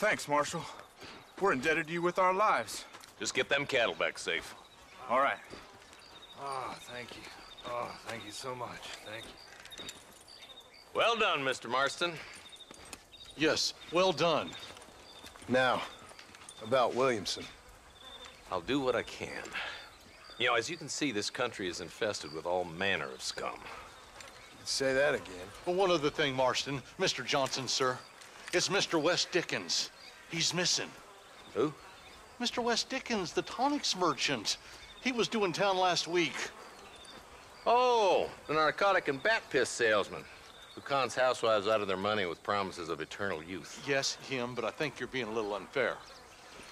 Thanks, Marshal. We're indebted to you with our lives. Just get them cattle back safe. All right. Oh, thank you. Oh, thank you so much. Thank you. Well done, Mr. Marston. Yes, well done. Now, about Williamson. I'll do what I can. You know, as you can see, this country is infested with all manner of scum. Say that again. Well, one other thing, Marston. Mr. Johnson, sir. It's Mr. West Dickens. He's missing. Who? Mr. West Dickens, the tonics merchant. He was due in town last week. Oh, the narcotic and bat piss salesman who cons housewives out of their money with promises of eternal youth. Yes, him, but I think you're being a little unfair.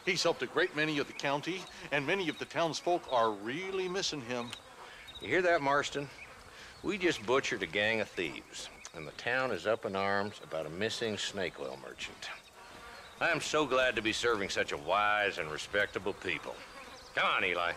He's helped a great many of the county, and many of the townsfolk are really missing him. You hear that, Marston? We just butchered a gang of thieves, and the town is up in arms about a missing snake oil merchant. I am so glad to be serving such a wise and respectable people. Come on, Eli.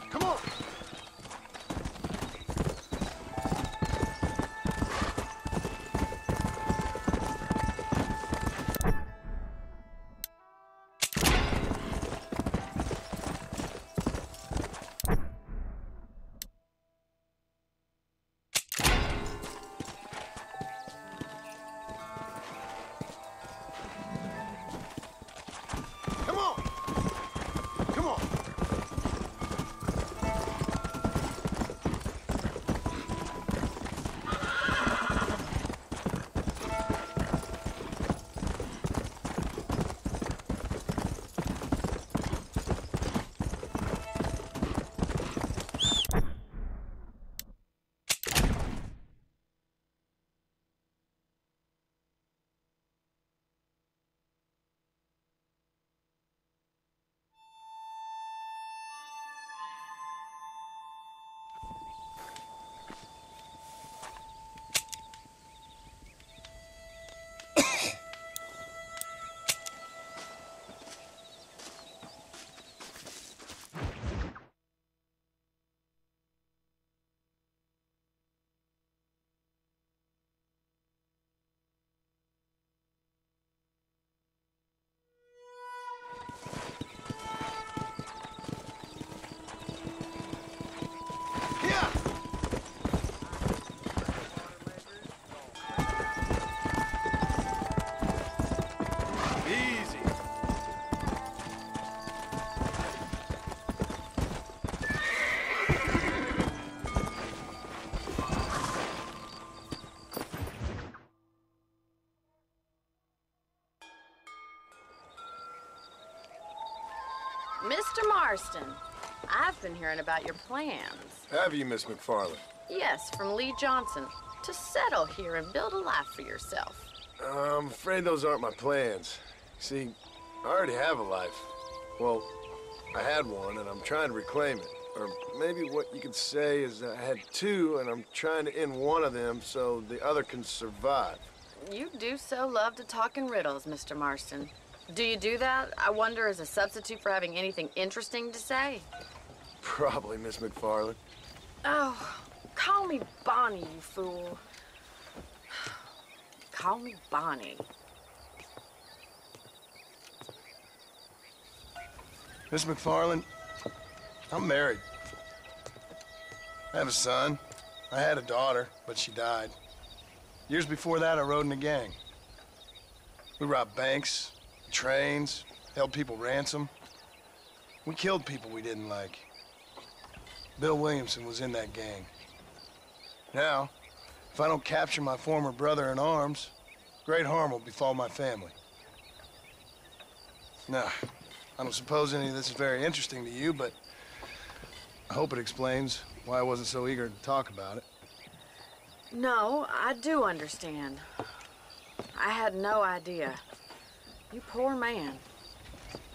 Come on! Come on! Come on! Easy. Mr. Marston, I've been hearing about your plans. Have you, Miss McFarland? Yes, from Lee Johnson, to settle here and build a life for yourself. I'm afraid those aren't my plans. See, I already have a life. Well, I had one, and I'm trying to reclaim it. Or maybe what you could say is I had two, and I'm trying to end one of them so the other can survive. You do so love to talk in riddles, Mr. Marston. Do you do that, I wonder, as a substitute for having anything interesting to say? Probably, Miss McFarland. Oh, call me Bonnie, you fool. Call me Bonnie. Miss McFarland, I'm married. I have a son. I had a daughter, but she died. Years before that, I rode in a gang. We robbed banks, trains, held people ransom. We killed people we didn't like. Bill Williamson was in that gang. Now, if I don't capture my former brother in arms, great harm will befall my family. Now, I don't suppose any of this is very interesting to you, but I hope it explains why I wasn't so eager to talk about it. No, I do understand. I had no idea. You poor man.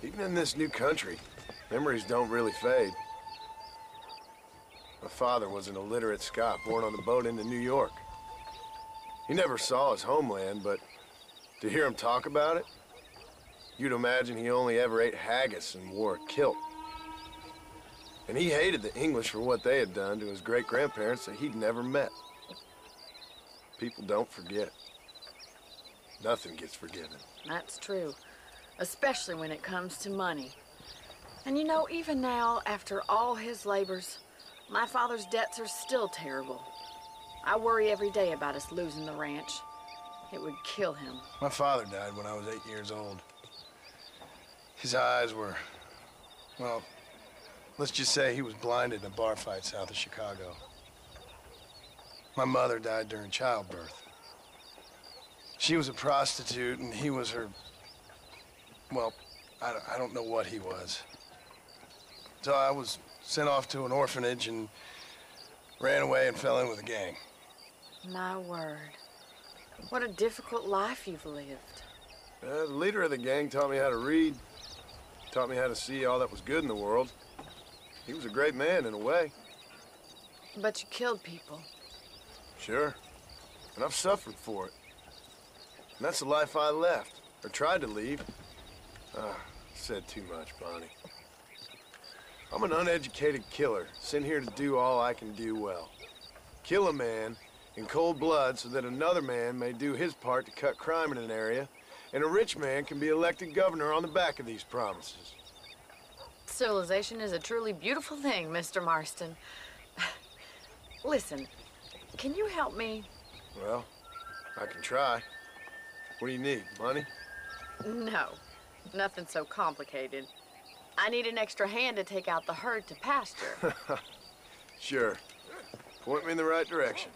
Even in this new country, memories don't really fade. My father was an illiterate Scot born on the boat into New York. He never saw his homeland, but to hear him talk about it, you'd imagine he only ever ate haggis and wore a kilt. And he hated the English for what they had done to his great-grandparents that he'd never met. People don't forget. Nothing gets forgiven. That's true, especially when it comes to money. And you know, even now, after all his labors, my father's debts are still terrible. I worry every day about us losing the ranch. It would kill him. My father died when I was 8 years old. His eyes were, well, let's just say he was blinded in a bar fight south of Chicago. My mother died during childbirth. She was a prostitute and he was her, well, I don't know what he was. So I was sent off to an orphanage and ran away and fell in with a gang. My word. What a difficult life you've lived. The leader of the gang taught me how to read, taught me how to see all that was good in the world. He was a great man in a way. But you killed people. Sure. And I've suffered for it. And that's the life I left, or tried to leave. Said too much, Bonnie. I'm an uneducated killer, sent here to do all I can do well. Kill a man in cold blood so that another man may do his part to cut crime in an area, and a rich man can be elected governor on the back of these promises. Civilization is a truly beautiful thing, Mr. Marston. Listen, can you help me? Well, I can try. What do you need, money? No, nothing so complicated. I need an extra hand to take out the herd to pasture. Sure. Point me in the right direction.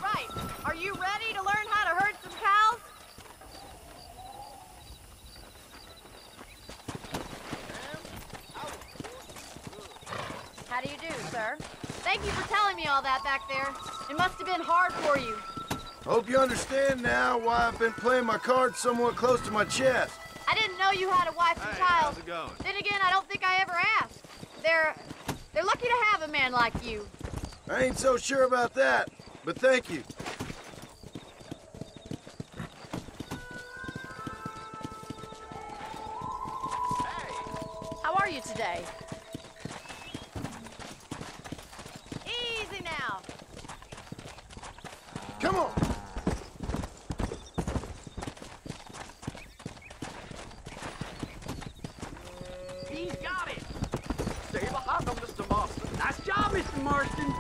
Right. Are you ready to learn how to herd some cows? How do you do, sir? Thank you for telling me all that back there. It must have been hard for you. Hope you understand now why I've been playing my cards somewhat close to my chest. I didn't know you had a wife and child. How's it going? Then again, I don't think I ever asked. They're lucky to have a man like you. I ain't so sure about that, but thank you. How are you today? Easy now. Come on. He's got it! Stay behind him, Mr. Marston. Nice job, Mr. Marston.